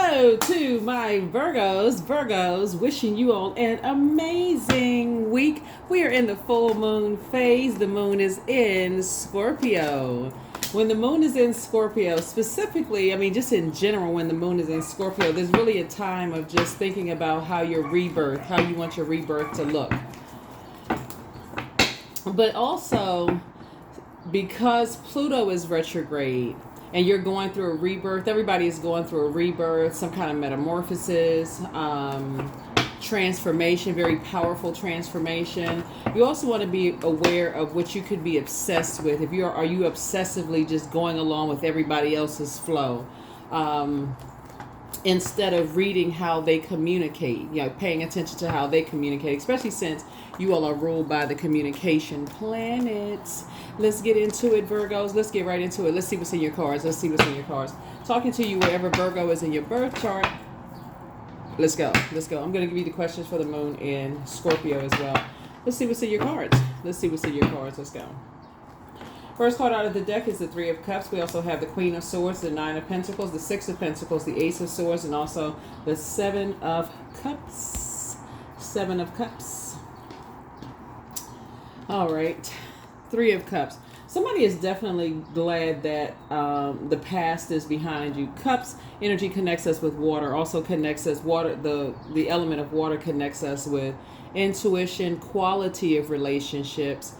Hello to my Virgos, wishing you all an amazing week. We are in the full moon phase. The moon is in Scorpio. When the moon is in Scorpio, specifically, I mean, just in general, when the moon is in Scorpio, there's really a time of just thinking about how your rebirth, how you want your rebirth to look. But also, because Pluto is retrograde, and you're going through a rebirth. Everybody is going through a rebirth, some kind of metamorphosis, transformation, very powerful transformation. You also want to be aware of what you could be obsessed with. If are you obsessively just going along with everybody else's flow, instead of reading how they communicate, paying attention to how they communicate, especially since you all are ruled by the communication planets. Let's get into it, Virgos. Let's get right into it. Let's see what's in your cards. Talking to you wherever Virgo is in your birth chart. Let's go. I'm going to give you the questions for the moon in Scorpio as well. Let's see what's in your cards. Let's go. First card out of the deck is the Three of Cups. We also have the Queen of Swords, the Nine of Pentacles, the Six of Pentacles, the Ace of Swords, and also the Seven of Cups. All right. Three of Cups. Somebody is definitely glad that the past is behind you. Cups energy connects us with water. Also connects us the element of water connects us with intuition, quality of relationships,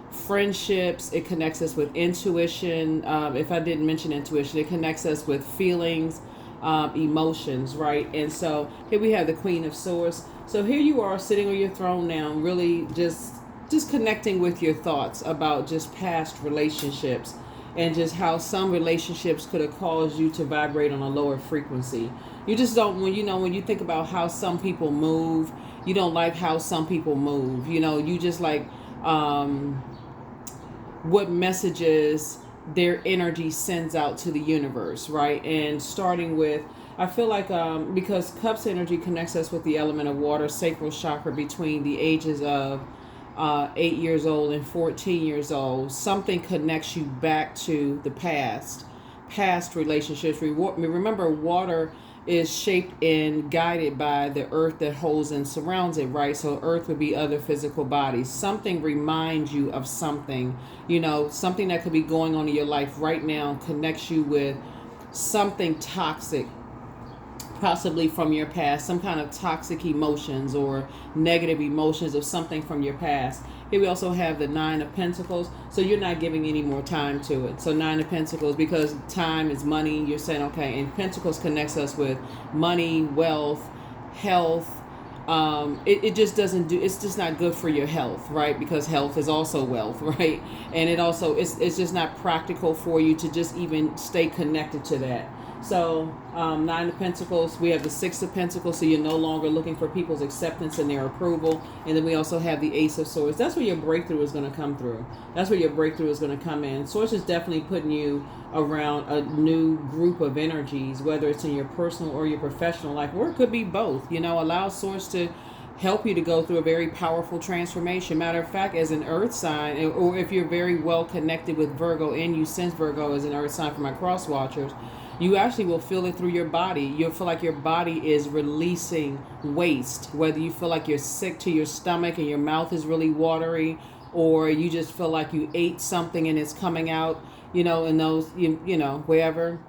friendships. It connects us with intuition. If I didn't mention intuition, it connects us with feelings, emotions, right? And so here we have the Queen of Swords. So here you are sitting on your throne now, really just connecting with your thoughts about just past relationships and just how some relationships could have caused you to vibrate on a lower frequency. You just don't, when you think about how some people move, you don't like how some people move. You just like what messages their energy sends out to the universe, right? And starting with, I feel like because Cups energy connects us with the element of water, sacral chakra, between the ages of 8 years old and 14 years old, something connects you back to the past relationships. Remember, water is shaped and guided by the earth that holds and surrounds it, right? So earth would be other physical bodies. Something reminds you of something, something that could be going on in your life right now, connects you with something toxic, possibly from your past, some kind of toxic emotions or negative emotions of something from your past. Here we also have the Nine of Pentacles. So you're not giving any more time to it. So Nine of Pentacles, because time is money, you're saying, okay, and Pentacles connects us with money, wealth, health. It just doesn't do, it's just not good for your health, right? Because health is also wealth, right? And it also, it's just not practical for you to just even stay connected to that. So Nine of Pentacles, we have the Six of Pentacles, so you're no longer looking for people's acceptance and their approval. And then we also have the Ace of Swords. That's where your breakthrough is going to come through. That's where your breakthrough is going to come in. Source is definitely putting you around a new group of energies, whether it's in your personal or your professional life, or it could be both. Allow Source to help you to go through a very powerful transformation. Matter of fact, as an earth sign, or if you're very well connected with Virgo and you sense Virgo as an earth sign for my cross watchers, you actually will feel it through your body. You'll feel like your body is releasing waste, whether you feel like you're sick to your stomach and your mouth is really watery, or you just feel like you ate something and it's coming out, in those, wherever.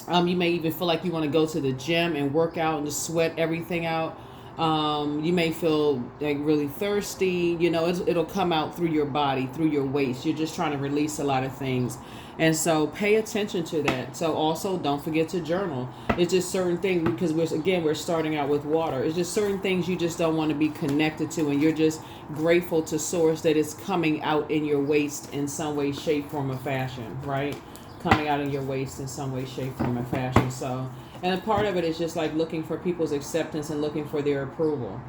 You may even feel like you want to go to the gym and work out and just sweat everything out. You may feel like really thirsty, it'll come out through your body, through your waist. You're just trying to release a lot of things. And so pay attention to that. So also don't forget to journal. It's just certain things, because we're starting out with water. It's just certain things you just don't want to be connected to. And you're just grateful to Source that it's coming out in your waist in some way, shape, form, or fashion, right? Coming out in your waist in some way, shape, form, or fashion. So, and a part of it is just like looking for people's acceptance and looking for their approval.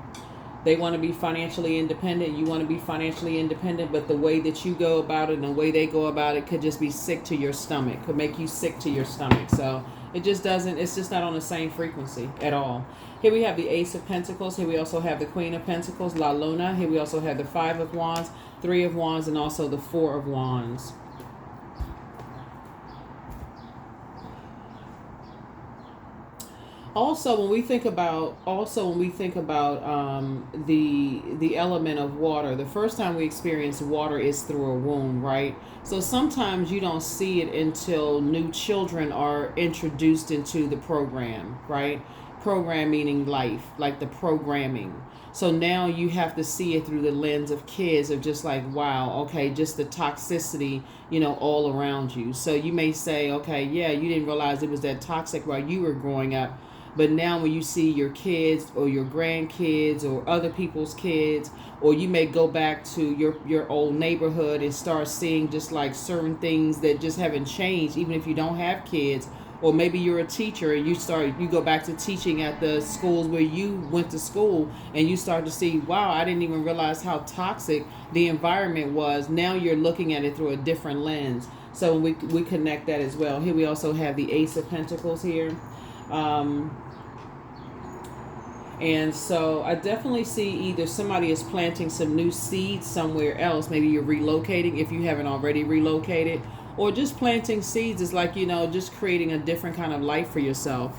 They want to be financially independent. You want to be financially independent, but the way that you go about it and the way they go about it could just be sick to your stomach, could make you sick to your stomach. So it just doesn't, it's just not on the same frequency at all. Here we have the Ace of Pentacles. Here we also have the Queen of Pentacles, La Luna. Here we also have the Five of Wands, Three of Wands, and also the Four of Wands. Also, when we think about the element of water, the first time we experience water is through a womb, right? So sometimes you don't see it until new children are introduced into the program, right? Program meaning life, like the programming. So now you have to see it through the lens of kids, of just like, wow, okay, just the toxicity, all around you. So you may say, okay, yeah, you didn't realize it was that toxic while you were growing up, but now when you see your kids or your grandkids or other people's kids, or you may go back to your old neighborhood and start seeing just like certain things that just haven't changed, even if you don't have kids. Or maybe you're a teacher and you go back to teaching at the schools where you went to school, and you start to see, wow, I didn't even realize how toxic the environment was. Now you're looking at it through a different lens. So we connect that as well. Here we also have the Ace of Pentacles here. And so I definitely see either somebody is planting some new seeds somewhere else. Maybe you're relocating if you haven't already relocated, or just planting seeds is like, just creating a different kind of life for yourself,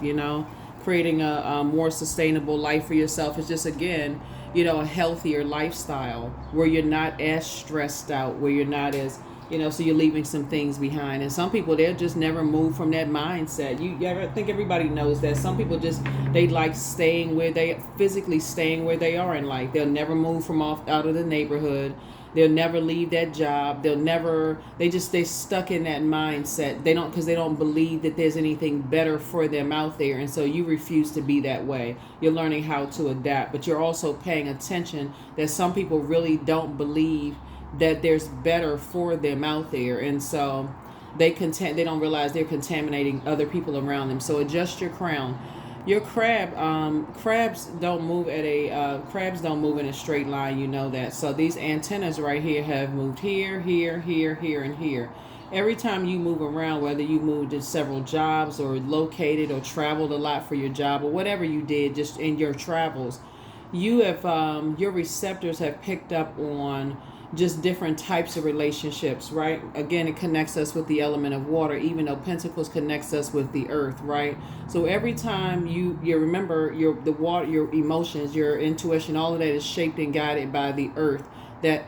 creating a more sustainable life for yourself. It's just, again, a healthier lifestyle where you're not as stressed out, where you're not as, so you're leaving some things behind. And some people, they'll just never move from that mindset. I think everybody knows that. Some people they like physically staying where they are in life. They'll never move from out of the neighborhood. They'll never leave that job. They stuck in that mindset. Because they don't believe that there's anything better for them out there. And so you refuse to be that way. You're learning how to adapt, but you're also paying attention that some people really don't believe that there's better for them out there. And so they don't realize they're contaminating other people around them. So adjust your crown. Your crabs don't move in a straight line, that. So these antennas right here have moved here, here, here, here, and here. Every time you move around, whether you moved to several jobs or located or traveled a lot for your job or whatever you did just in your travels, your receptors have picked up on just different types of relationships, right? Again, it connects us with the element of water, even though Pentacles connects us with the earth, right? So every time you remember the water, your emotions, your intuition, all of that is shaped and guided by the earth that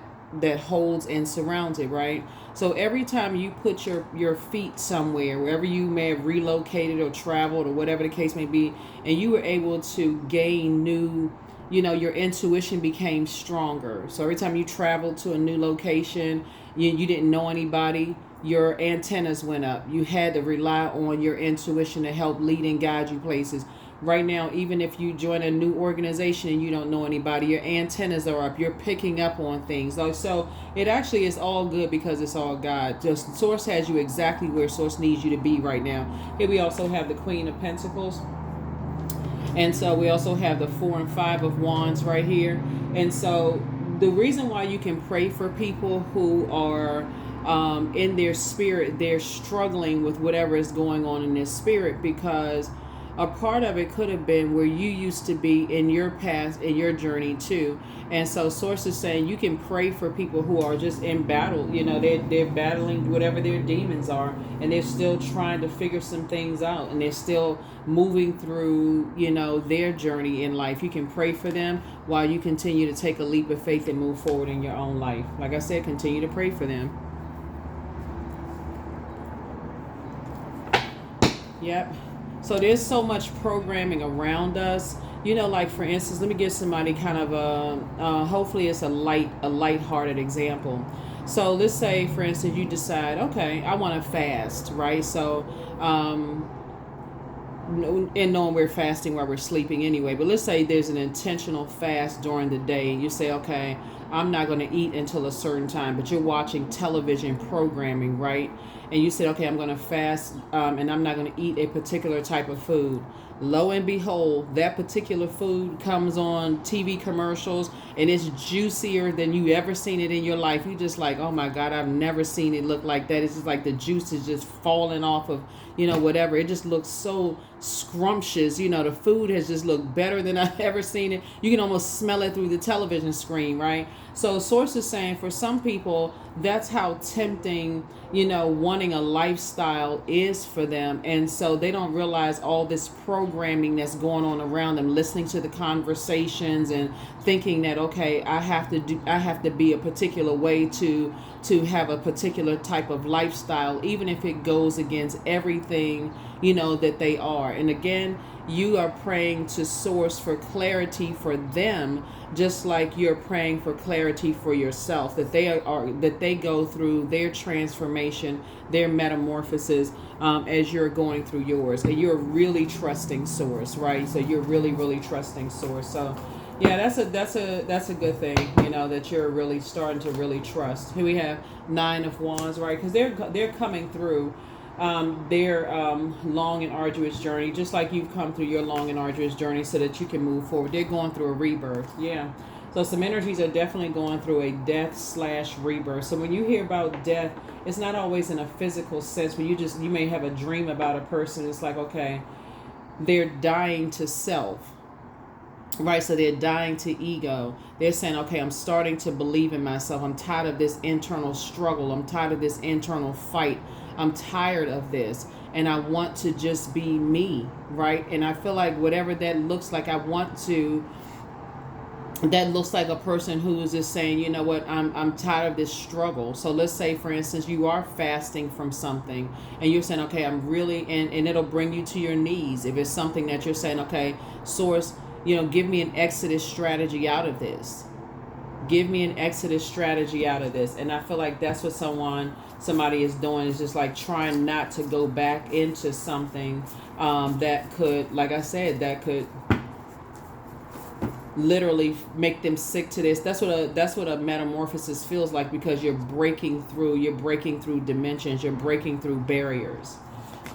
holds and surrounds it, right? So every time you put your feet somewhere, wherever you may have relocated or traveled or whatever the case may be, and you were able to gain new, your intuition became stronger. So every time you traveled to a new location, you didn't know anybody, your antennas went up. You had to rely on your intuition to help lead and guide you places. Right now, even if you join a new organization and you don't know anybody, your antennas are up. You're picking up on things. So it actually is all good because it's all God. Just Source has you exactly where Source needs you to be right now. Here we also have the Queen of Pentacles. And so we also have the 4 and 5 of Wands right here. And so the reason why you can pray for people who are in their spirit, they're struggling with whatever is going on in their spirit, because a part of it could have been where you used to be in your past, in your journey too. And so Source is saying you can pray for people who are just in battle. They're battling whatever their demons are, and they're still trying to figure some things out, and they're still moving through, their journey in life. You can pray for them while you continue to take a leap of faith and move forward in your own life. Like I said, continue to pray for them. Yep. So there's so much programming around us. Like for instance, let me give somebody kind of hopefully it's a light-hearted example. So let's say, for instance, you decide, okay, I want to fast, right? So, and knowing we're fasting while we're sleeping anyway, but let's say there's an intentional fast during the day, and you say, okay, I'm not going to eat until a certain time, but you're watching television programming, right? And you said, okay, I'm going to fast, and I'm not going to eat a particular type of food. Lo and behold, that particular food comes on TV commercials, and it's juicier than you ever seen it in your life. You just like, oh my God, I've never seen it look like that. It's just like the juice is just falling off of, whatever. It just looks so scrumptious. The food has just looked better than I've ever seen it. You can almost smell it through the television screen, right? So source is saying for some people, that's how tempting, wanting a lifestyle is for them. And so they don't realize all this programming that's going on around them, listening to the conversations and thinking that, okay, I have to be a particular way to have a particular type of lifestyle, even if it goes against everything, that they are. And again, you are praying to source for clarity for them, just like you're praying for clarity for yourself, that they go through their transformation, their metamorphosis, as you're going through yours. And you're really trusting source, right? So you're really trusting source. So yeah, that's a good thing, that you're really starting to really trust. Here we have 9 of Wands, right? Because they're coming through their long and arduous journey, just like you've come through your long and arduous journey, so that you can move forward. They're going through a rebirth. Yeah. So some energies are definitely going through a death/rebirth. So when you hear about death, it's not always in a physical sense. When you may have a dream about a person, it's like, okay, they're dying to self. Right, so they're dying to ego. They're saying, okay, I'm starting to believe in myself. I'm tired of this internal struggle. I'm tired of this internal fight. I'm tired of this. And I want to just be me, right? And I feel like whatever that looks like, that looks like a person who is just saying, you know what, I'm tired of this struggle. So let's say, for instance, you are fasting from something and you're saying, okay, I'm really, and it'll bring you to your knees. If it's something that you're saying, okay, source, give me an exodus strategy out of this. Give me an exodus strategy out of this. And I feel like that's what somebody is doing, is just like trying not to go back into something that could, like I said, that could literally make them sick to this. That's what a metamorphosis feels like, because you're breaking through dimensions, you're breaking through barriers.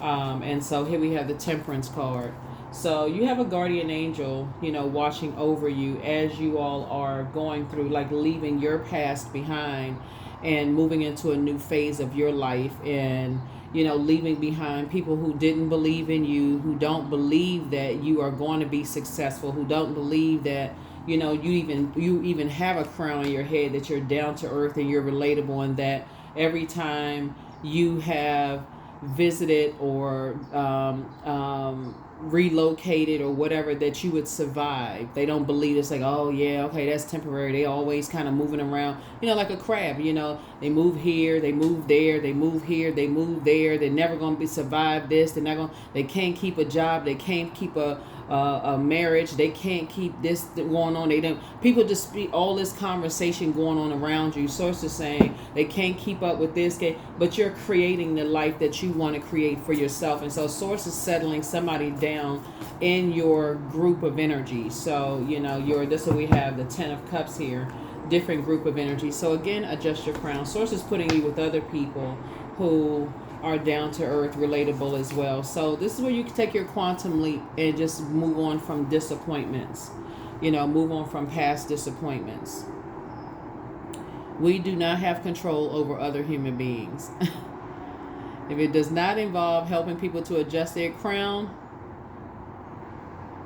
And so here we have the Temperance card. So you have a guardian angel, watching over you as you all are going through, like leaving your past behind and moving into a new phase of your life, and, leaving behind people who didn't believe in you, who don't believe that you are going to be successful, who don't believe that, you even have a crown on your head, that you're down to earth and you're relatable, and that every time you have visited or relocated or whatever, that you would survive. They don't believe. It's like, oh yeah, okay, that's temporary. They always kind of moving around, like a crab. They move here, they move there, they move here, they move there. They're never going to survive this. They can't keep a job. They can't keep a marriage. They can't keep this going on. People just speak all this conversation going on around you. Sources saying they can't keep up with this, but you're creating the life that you want to create for yourself. And so source is settling somebody down in your group of energy. So, this is what we have, the 10 of Cups here, different group of energy. So again, adjust your crown. Source is putting you with other people who are down to earth, relatable as well. So this is where you can take your quantum leap and just move on from disappointments, move on from past disappointments. We do not have control over other human beings. If it does not involve helping people to adjust their crown,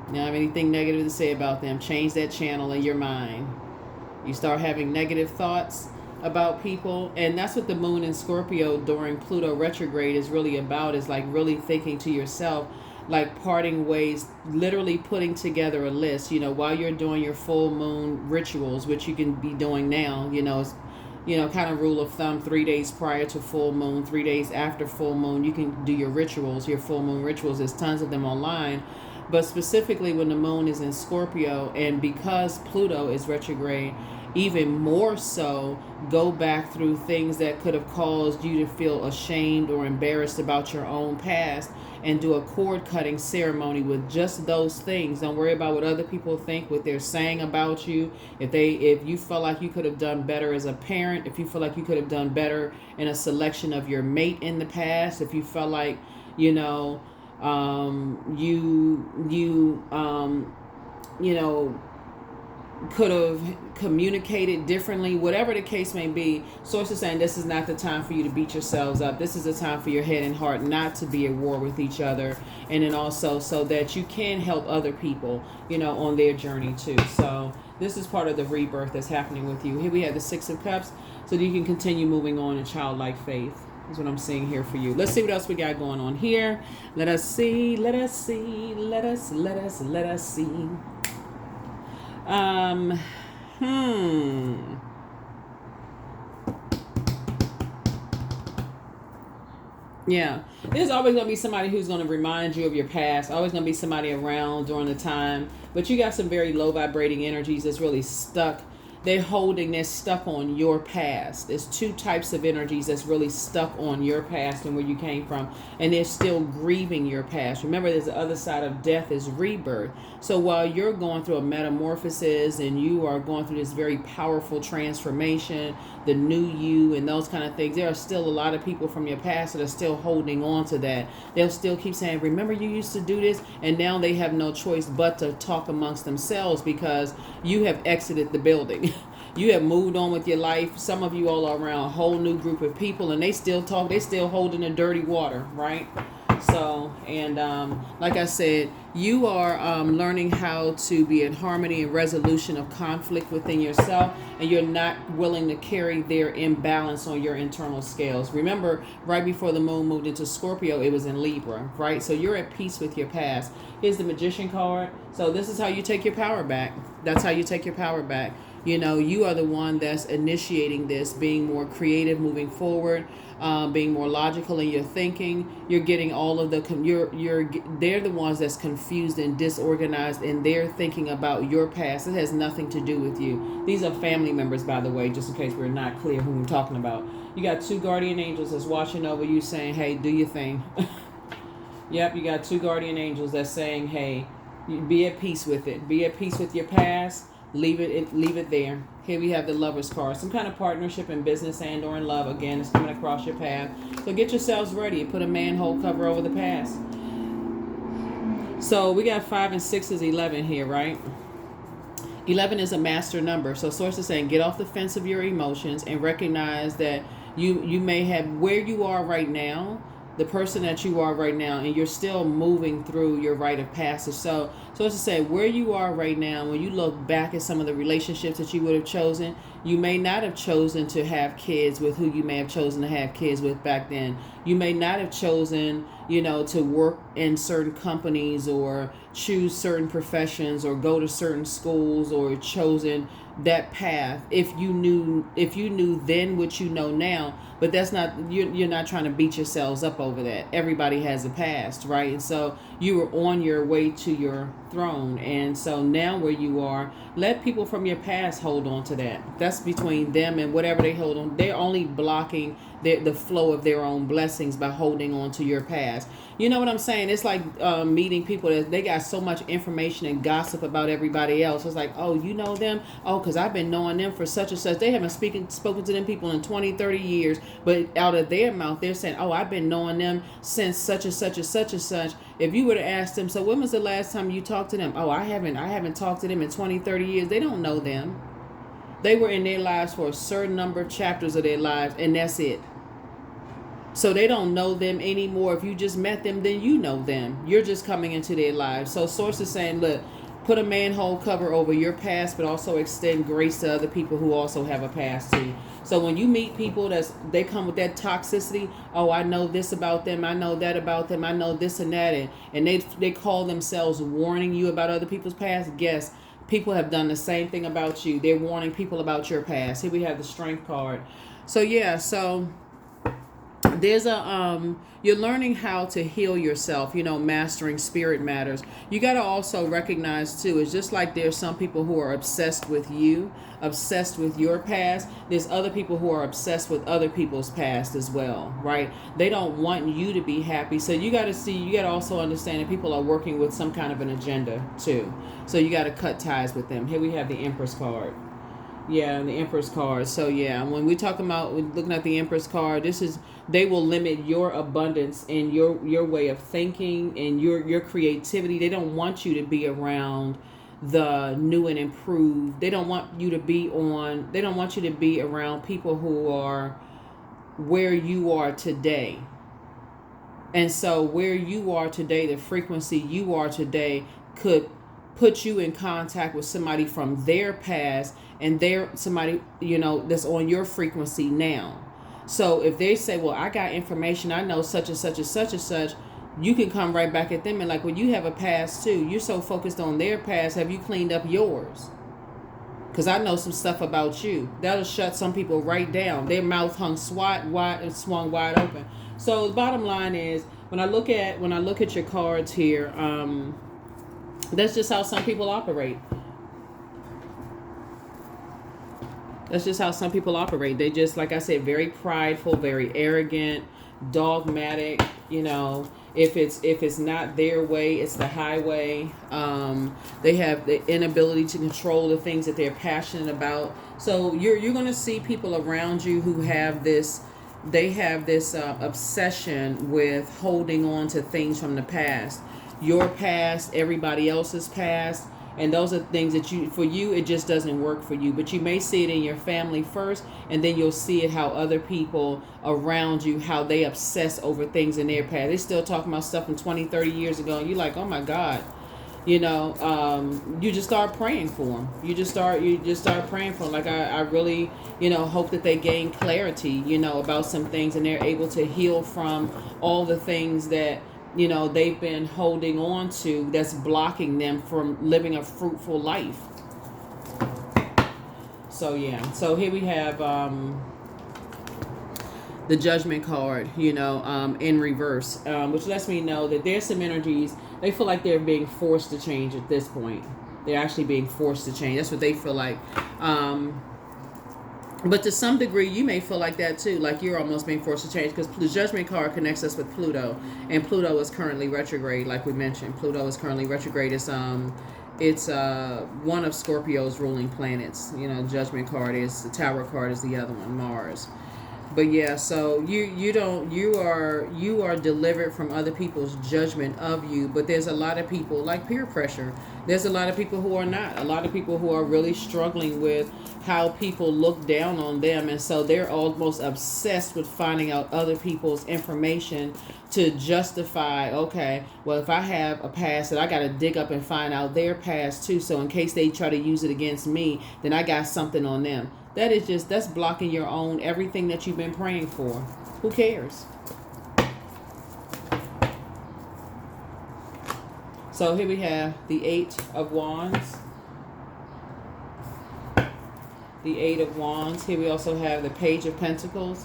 you don't have anything negative to say about them, change that channel in your mind. You start having negative thoughts about people, and that's what the moon in Scorpio during Pluto retrograde is really about, is like really thinking to yourself, like parting ways, literally putting together a list, while you're doing your full moon rituals, which you can be doing now, kind of rule of thumb, 3 days prior to full moon, 3 days after full moon, you can do your rituals, your full moon rituals. There's tons of them online. But specifically when the moon is in Scorpio, and because Pluto is retrograde, even more so, go back through things that could have caused you to feel ashamed or embarrassed about your own past, and do a cord cutting ceremony with just those things. Don't worry about what other people think, what they're saying about you. If you felt like you could have done better as a parent, if you feel like you could have done better in a selection of your mate in the past, if you felt like, could have communicated differently, whatever the case may be. Source is saying this is not the time for you to beat yourselves up. This is the time for your head and heart not to be at war with each other, and then also so that you can help other people, on their journey too. So this is part of the rebirth that's happening with you. Here we have the Six of Cups, so that you can continue moving on in childlike faith. That's what I'm seeing here for you. Let's see what else we got going on here. Let us see. Let us see. Let us see. Yeah, there's always going to be somebody who's going to remind you of your past. Always going to be somebody around during the time. But you got some very low vibrating energies that's really stuck. They're stuck on your past. There's two types of energies that's really stuck on your past and where you came from. And they're still grieving your past. Remember, there's the other side of death is rebirth. So while you're going through a metamorphosis and you are going through this very powerful transformation, the new you and those kind of things, there are still a lot of people from your past that are still holding on to that. They'll still keep saying, remember you used to do this? And now they have no choice but to talk amongst themselves because you have exited the building. You have moved on with your life. Some of you all are around a whole new group of people and they still talk. They still holding the dirty water, right? So, and like I said, you are learning how to be in harmony and resolution of conflict within yourself, and you're not willing to carry their imbalance on your internal scales. Remember, right before the moon moved into Scorpio, it was in Libra, right? So you're at peace with your past. Here's the Magician card. So this is how you take your power back. That's how you take your power back. You are the one that's initiating this, being more creative, moving forward, being more logical in your thinking. You're getting all of they're the ones that's confused and disorganized, and they're thinking about your past. It has nothing to do with you. These are family members, by the way, just in case we're not clear who we're talking about. You got two guardian angels that's watching over you saying, hey, do your thing. Yep, you got two guardian angels that's saying, hey, be at peace with it. Be at peace with your past. Leave it there. Here we have the Lover's card. Some kind of partnership in business and or in love. Again, is coming across your path. So get yourselves ready. Put a manhole cover over the past. So we got 5 and 6 is 11 here, right? 11 is a master number. So Source is saying get off the fence of your emotions and recognize that you may have where you are right now, the person that you are right now, and you're still moving through your rite of passage. So it's to say where you are right now, when you look back at some of the relationships that you would have chosen, you may not have chosen to have kids with who you may have chosen to have kids with back then. You may not have chosen, to work in certain companies or choose certain professions or go to certain schools or chosen that path if you knew then what you know now. But that's not, you're not trying to beat yourselves up over that. Everybody has a past, right? And so you were on your way to your throne, and so now where you are, let people from your past hold on to that. That's between them and whatever they hold on. They're only blocking the flow of their own blessings by holding on to your past. You know what I'm saying? It's like meeting people that they got so much information and gossip about everybody else. It's like, oh, you know them? Oh, because I've been knowing them for such and such. They haven't spoken to them people in 20, 30 years, but out of their mouth, they're saying, oh, I've been knowing them since such and such and such and such. If you would have asked them, so when was the last time you talked to them? Oh, I haven't talked to them in 20, 30 years. They don't know them. They were in their lives for a certain number of chapters of their lives, and that's it. So they don't know them anymore. If you just met them, then you know them. You're just coming into their lives. So Source is saying, look, put a manhole cover over your past, but also extend grace to other people who also have a past too. So when you meet people they come with that toxicity, oh, I know this about them, I know that about them, I know this and that, and they call themselves warning you about other people's past. Guess people have done the same thing about you. They're warning people about your past. Here we have the Strength card. So yeah, so there's you're learning how to heal yourself, mastering spirit matters. You got to also recognize too, it's just like there's some people who are obsessed with you, obsessed with your past. There's other people who are obsessed with other people's past as well, right? They don't want you to be happy. So you got to also understand that people are working with some kind of an agenda too. So you got to cut ties with them. Here we have the Empress card. Yeah, the Empress card. So yeah, when we talk about looking at the Empress card, they will limit your abundance and your way of thinking and your creativity. They don't want you to be around the new and improved. They don't want you to be on, they don't want you to be around people who are where you are today. And so where you are today, the frequency you are today could put you in contact with somebody from their past, and they're somebody, that's on your frequency now. So if they say, well, I got information, I know such and such and such and such, you can come right back at them and like, well, you have a past too. You're so focused on their past. Have you cleaned up yours? Because I know some stuff about you. That'll shut some people right down. Their mouth hung wide and swung wide open. So the bottom line is, when I look at your cards here, that's just how some people operate. That's just how some people operate. They just, like I said, very prideful, very arrogant, dogmatic. If it's not their way, it's the highway. They have the inability to control the things that they're passionate about. So you're going to see people around you who have this. They have this obsession with holding on to things from the past, your past, everybody else's past. And those are things that for you, it just doesn't work for you. But you may see it in your family first, and then you'll see it how other people around you, how they obsess over things in their past. They're still talking about stuff from 20, 30 years ago. And you're like, oh my God. You just start praying for them. You just start praying for them. Like I really, hope that they gain clarity, about some things, and they're able to heal from all the things that, they've been holding on to that's blocking them from living a fruitful life. So yeah. So here we have the Judgment card, in reverse, which lets me know that there's some energies. They feel like they're being forced to change at this point. They're actually being forced to change. That's what they feel like. But to some degree, you may feel like that too, like you're almost being forced to change, because the Judgment card connects us with Pluto, and Pluto is currently retrograde, like we mentioned. Pluto is currently retrograde. It's one of Scorpio's ruling planets. Judgment card is, the Tower card is the other one, Mars. But yeah, so you are delivered from other people's judgment of you. But there's a lot of people, like peer pressure. There's a lot of people who are not. A lot of people who are really struggling with how people look down on them. And so they're almost obsessed with finding out other people's information to justify, okay, well, if I have a past, that I got to dig up and find out their past too. So in case they try to use it against me, then I got something on them. That's blocking your own, everything that you've been praying for. Who cares? So here we have the Eight of Wands. The Eight of Wands. Here we also have the Page of Pentacles.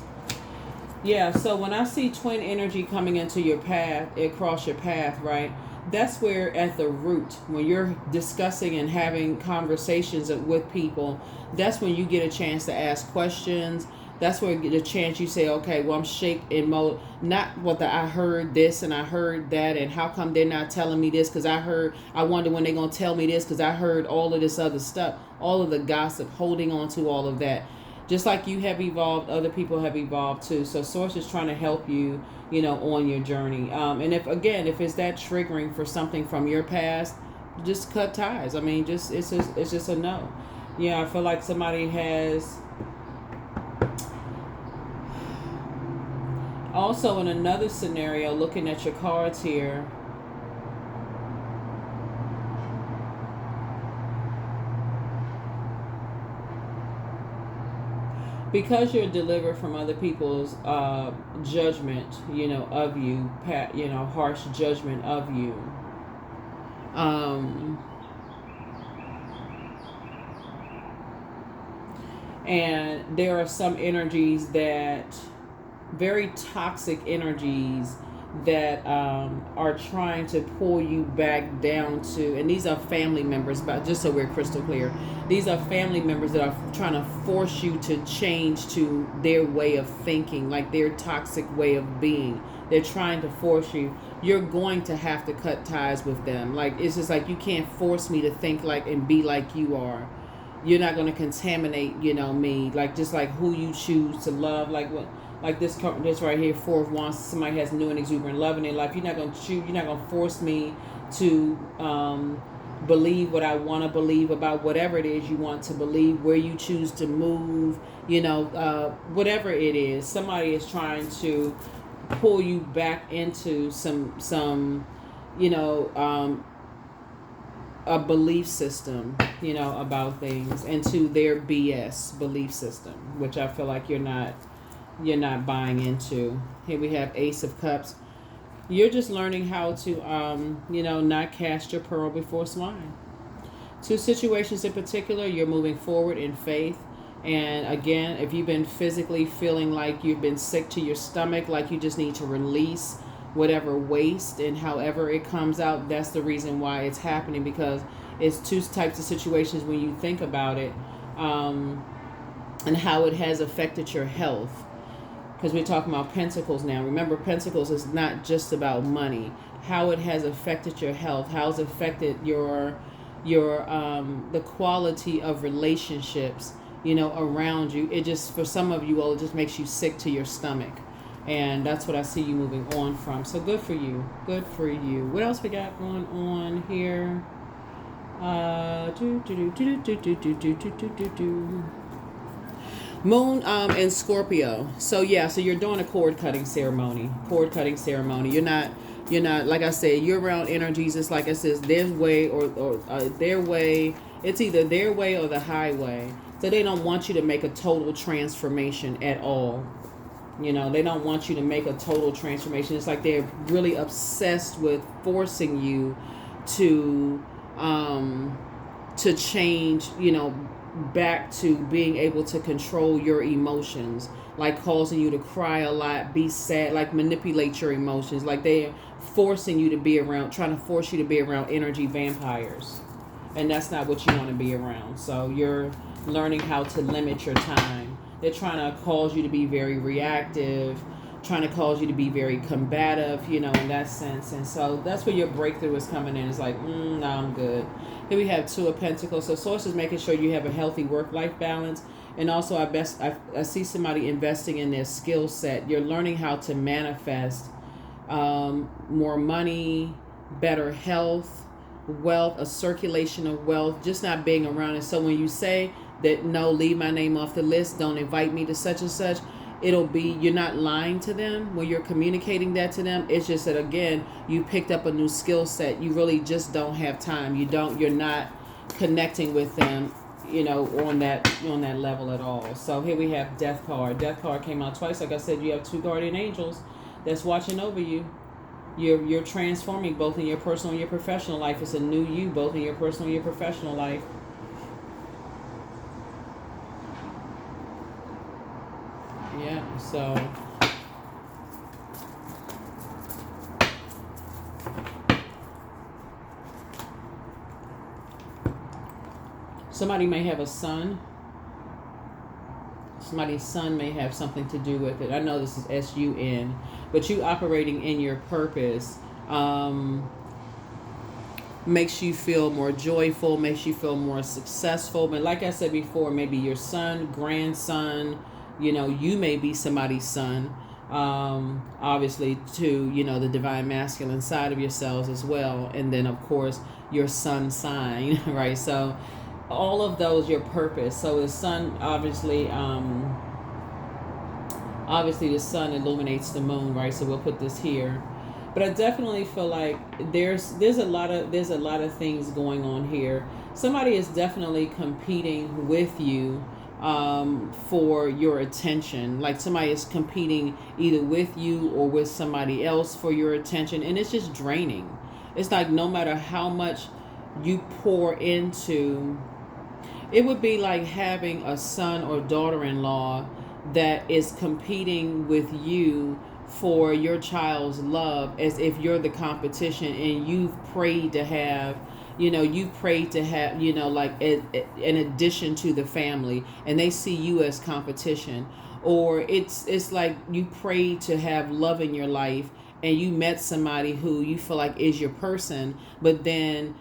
Yeah, so when I see twin energy coming into your path, across your path, right? That's where at the root, when you're discussing and having conversations with people, that's when you get a chance to ask questions. That's where you get a chance you say, okay, well, I'm shaped in mode, not what I heard this and I heard that, and how come they're not telling me this, because I wonder when they're going to tell me this, because I heard all of this other stuff, all of the gossip, holding on to all of that. Just like you have evolved, other people have evolved too. So Source is trying to help you, on your journey. And if it's that triggering for something from your past, just cut ties. I mean, it's just a no. Yeah, I feel like somebody has. Also, in another scenario, looking at your cards here, because you're delivered from other people's judgment, of you, harsh judgment of you. And there are some energies that, very toxic energies that are trying to pull you back down to, and these are family members, but just so we're crystal clear, these are family members that are trying to force you to change to their way of thinking, like their toxic way of being. They're trying to force you. You're going to have to cut ties with them. Like, it's just like, you can't force me to think like and be like you are. You're not going to contaminate, me. Like, just like who you choose to love, like what. Like this right here, Four of Wands. Somebody has new and exuberant love in their life. You're not going to force me to believe what I want to believe about whatever it is you want to believe, where you choose to move, whatever it is. Somebody is trying to pull you back into some you know um, a belief system, about things, into their BS belief system, which I feel like you're not buying into. Here we have Ace of Cups. You're just learning how to not cast your pearl before swine. Two situations in particular, you're moving forward in faith. And again, if you've been physically feeling like you've been sick to your stomach, like you just need to release whatever waste, and however it comes out, that's the reason why it's happening, because it's two types of situations when you think about it, and how it has affected your health. Because we're talking about pentacles now. Remember, pentacles is not just about money. How it has affected your health, how it's affected your the quality of relationships, around you. It just, for some of you all, it just makes you sick to your stomach. And that's what I see you moving on from. So good for you. Good for you. What else we got going on here? Moon in Scorpio. So yeah, so you're doing a cord cutting ceremony. You're not, like I said, you're around energies. It's like it says, their way or their way. It's either their way or the highway. So they don't want you to make a total transformation at all. They don't want you to make a total transformation. It's like they're really obsessed with forcing you to change, back to being able to control your emotions, like causing you to cry a lot, be sad, like manipulate your emotions, like they're forcing you to be around, trying to force you to be around energy vampires. And that's not what you want to be around. So you're learning how to limit your time. They're trying to cause you to be very reactive, trying to cause you to be very combative, in that sense. And so that's where your breakthrough is coming in. It's like, no, I'm good. Here we have Two of Pentacles. So Source is making sure you have a healthy work-life balance. And also, I see somebody investing in their skill set. You're learning how to manifest more money, better health, wealth, a circulation of wealth, just not being around it. So when you say that, no, leave my name off the list, don't invite me to such and such, it'll be, you're not lying to them when you're communicating that to them. It's just that, again, you picked up a new skill set. You really just don't have time. You're not connecting with them, on that level at all. So here we have Death card. Death card came out twice. Like I said, you have two guardian angels that's watching over you. You're transforming both in your personal and your professional life. It's a new you, both in your personal and your professional life. Yeah, so somebody may have a son. Somebody's son may have something to do with it. I know this is S-U-N, but you operating in your purpose makes you feel more joyful, makes you feel more successful. But like I said before, maybe your son, grandson, you may be somebody's son, obviously, to, the divine masculine side of yourselves as well. And then, of course, your sun sign, right? So all of those, your purpose. So the sun, obviously the sun illuminates the moon, right? So we'll put this here. But I definitely feel like there's a lot of things going on here. Somebody is definitely competing with you for your attention. Like somebody is competing either with you or with somebody else for your attention, and it's just draining. It's like no matter how much you pour into, it would be like having a son or daughter-in-law that is competing with you for your child's love, as if you're the competition, and you've prayed to have, like in addition to the family, and they see you as competition. Or it's like you prayed to have love in your life, and you met somebody who you feel like is your person, but then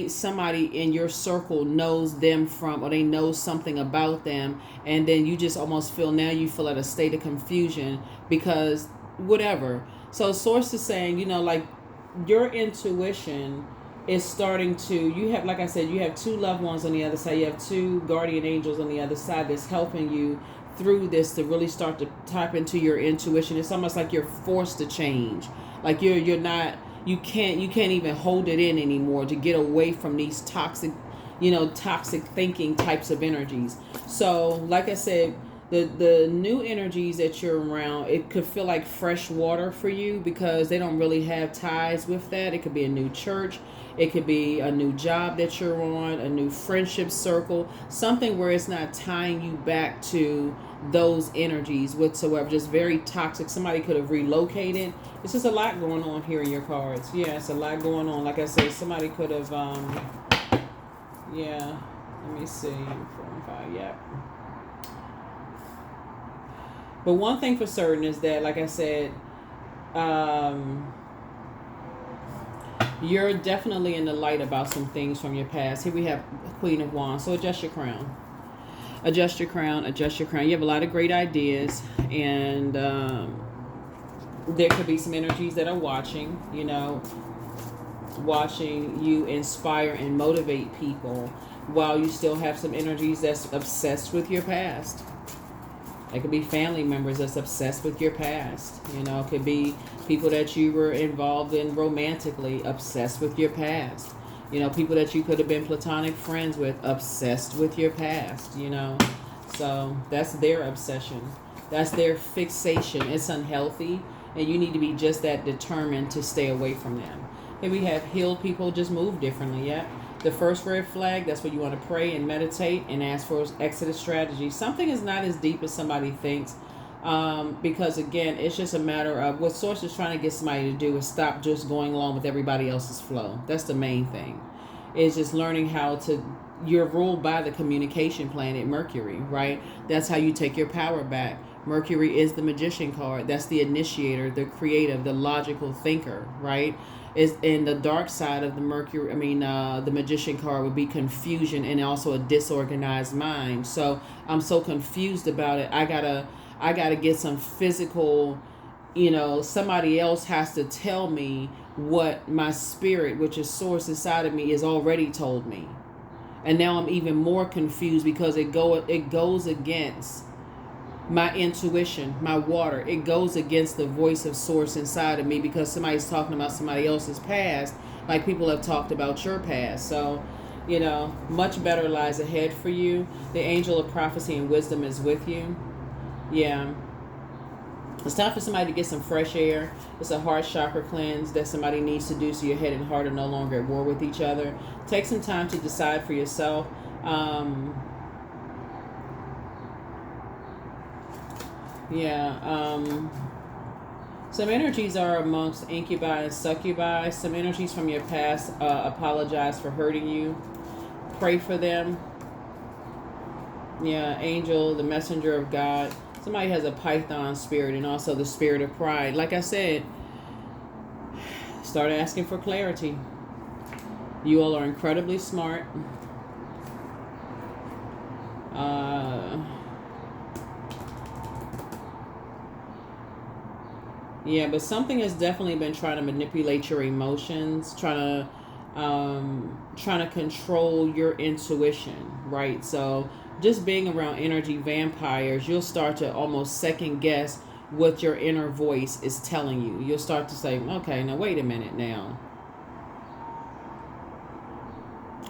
somebody in your circle knows them from, or they know something about them, and then you just almost feel, now you feel at a state of confusion because whatever. So Source is saying, like your intuition is starting to, you have, like I said, you have two loved ones on the other side. You have two guardian angels on the other side that's helping you through this to really start to tap into your intuition. It's almost like you're forced to change. Like you're not, you can't even hold it in anymore to get away from these toxic, toxic thinking types of energies. So like I said, the new energies that you're around, it could feel like fresh water for you because they don't really have ties with that. It could be a new church, it could be a new job that you're on, a new friendship circle, something where it's not tying you back to those energies whatsoever. Just very toxic. Somebody could have relocated. It's just a lot going on here in your cards. Yeah, it's a lot going on. Like I said, somebody could have yeah, let me see, 4 and 5. Yeah. But one thing for certain is that, like I said, you're definitely in the light about some things from your past. Here we have Queen of Wands. So adjust your crown. Adjust your crown. Adjust your crown. You have a lot of great ideas. And there could be some energies that are watching, watching you inspire and motivate people, while you still have some energies that's obsessed with your past. It could be family members that's obsessed with your past. It could be people that you were involved in romantically, obsessed with your past. People that you could have been platonic friends with, obsessed with your past, So that's their obsession. That's their fixation. It's unhealthy, and you need to be just that determined to stay away from them. Here we have healed people just move differently, yeah? The first red flag, that's what you want to pray and meditate and ask for exit strategy. Something is not as deep as somebody thinks, because, again, it's just a matter of what Source is trying to get somebody to do is stop just going along with everybody else's flow. That's the main thing. It's just learning how to, you're ruled by the communication planet, Mercury, right? That's how you take your power back. Mercury is the magician card. That's the initiator, the creative, the logical thinker, right? Is in the dark side of the Mercury, the magician card would be confusion and also a disorganized mind. So I'm so confused about it. I gotta get some physical, somebody else has to tell me what my spirit, which is Source inside of me, is already told me. And now I'm even more confused because it goes against my intuition, my water. It goes against the voice of Source inside of me because somebody's talking about somebody else's past, like people have talked about your past. So, much better lies ahead for you. The angel of prophecy and wisdom is with you. Yeah. It's time for somebody to get some fresh air. It's a heart chakra cleanse that somebody needs to do so your head and heart are no longer at war with each other. Take some time to decide for yourself. Some energies are amongst incubi and succubi. Some energies from your past apologize for hurting you. Pray for them. Yeah, angel, the messenger of God. Somebody has a Python spirit and also the spirit of pride. Like I said, start asking for clarity. You all are incredibly smart. Yeah, but something has definitely been trying to manipulate your emotions, trying to control your intuition, right? So just being around energy vampires, you'll start to almost second guess what your inner voice is telling you. You'll start to say, okay, now wait a minute now.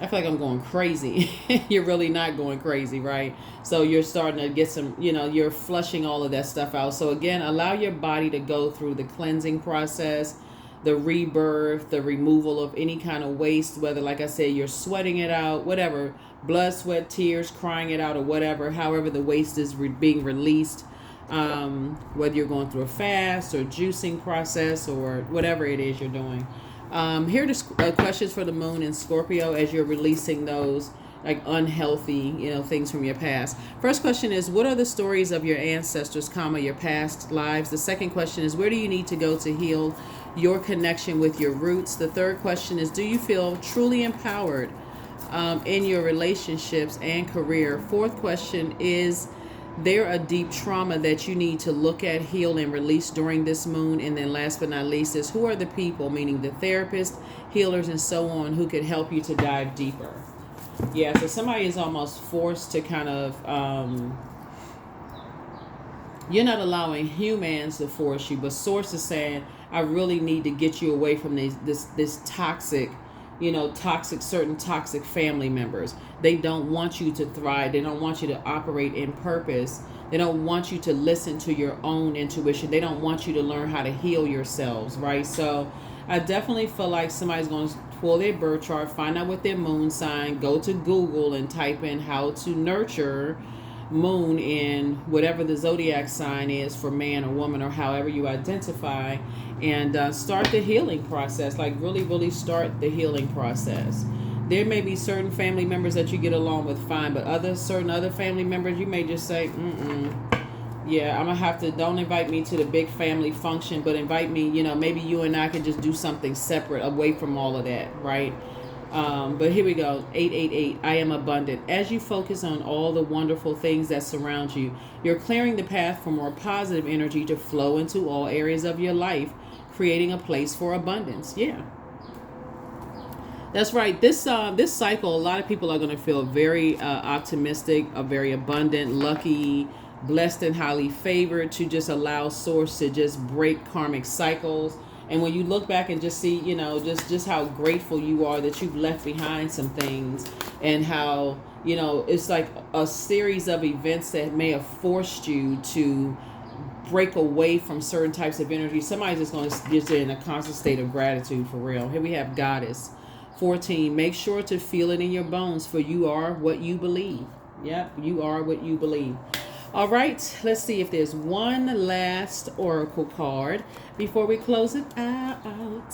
I feel like I'm going crazy. You're really not going crazy, right? So you're starting to get some, you're flushing all of that stuff out. So again, allow your body to go through the cleansing process, the rebirth, the removal of any kind of waste, whether, like I said, you're sweating it out, whatever, blood, sweat, tears, crying it out, or whatever, however the waste is being released, whether you're going through a fast or juicing process or whatever it is you're doing. Here are the questions for the moon in Scorpio as you're releasing those like unhealthy, things from your past. First question is, what are the stories of your ancestors, your past lives? The second question is, where do you need to go to heal your connection with your roots? The third question is, do you feel truly empowered in your relationships and career? Fourth question is, They're a deep trauma that you need to look at, heal, and release during this moon. And then last but not least is who are the people, meaning the therapists, healers, and so on, who could help you to dive deeper. Yeah, so somebody is almost forced to kind of, you're not allowing humans to force you, but source is saying, I really need to get you away from this toxic, certain toxic family members. They don't want you to thrive. They don't want you to operate in purpose. They don't want you to listen to your own intuition. They don't want you to learn how to heal yourselves, right? So I definitely feel like somebody's going to pull their birth chart, find out what their moon sign, go to Google and type in how to nurture moon in whatever the zodiac sign is for man or woman or however you identify, and start the healing process. Like really start the healing process. There may be certain family members that you get along with fine, but certain other family members you may just say, yeah, I'm gonna have to, don't invite me to the big family function, but invite me, maybe you and I can just do something separate away from all of that, right? But here we go. 888. I am abundant. As you focus on all the wonderful things that surround you, you're clearing the path for more positive energy to flow into all areas of your life, creating a place for abundance. Yeah. That's right. This cycle, a lot of people are going to feel very optimistic, very abundant, lucky, blessed, and highly favored to just allow source to just break karmic cycles. And when you look back and just see, just how grateful you are that you've left behind some things, and how, it's like a series of events that may have forced you to break away from certain types of energy. Somebody's just going to get in a constant state of gratitude for real. Here we have Goddess. 14. Make sure to feel it in your bones, for you are what you believe. Yep, you are what you believe. All right, let's see if there's one last oracle card before we close it out.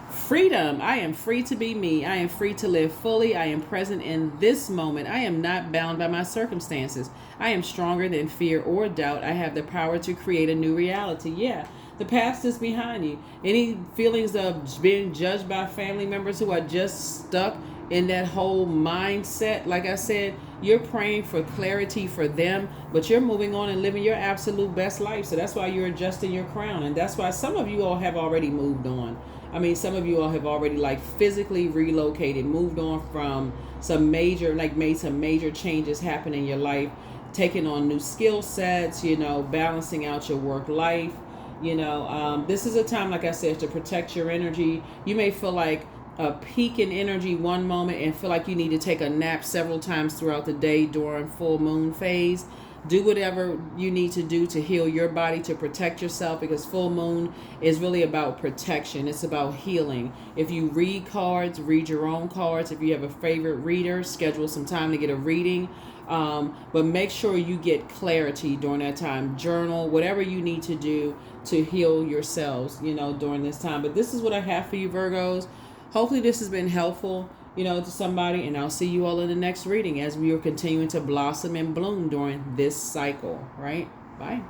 Freedom. I am free to be me. I am free to live fully. I am present in this moment. I am not bound by my circumstances. I am stronger than fear or doubt. I have the power to create a new reality. Yeah. The past is behind you. Any feelings of being judged by family members who are just stuck in that whole mindset, like I said, you're praying for clarity for them, but you're moving on and living your absolute best life. So that's why you're adjusting your crown. And that's why some of you all have already moved on. I mean, some of you all have already physically relocated, moved on from made some major changes happen in your life, taking on new skill sets, balancing out your work life. This is a time, like I said, to protect your energy. You may feel like a peak in energy one moment and feel like you need to take a nap several times throughout the day during full moon phase. Do whatever you need to do to heal your body, to protect yourself, because full moon is really about protection. It's about healing. If you read cards, read your own cards. If you have a favorite reader, schedule some time to get a reading. But make sure you get clarity during that time. Journal, whatever you need to do to heal yourselves, during this time. But this is what I have for you, Virgos. Hopefully this has been helpful, to somebody. And I'll see you all in the next reading as we are continuing to blossom and bloom during this cycle, right? Bye.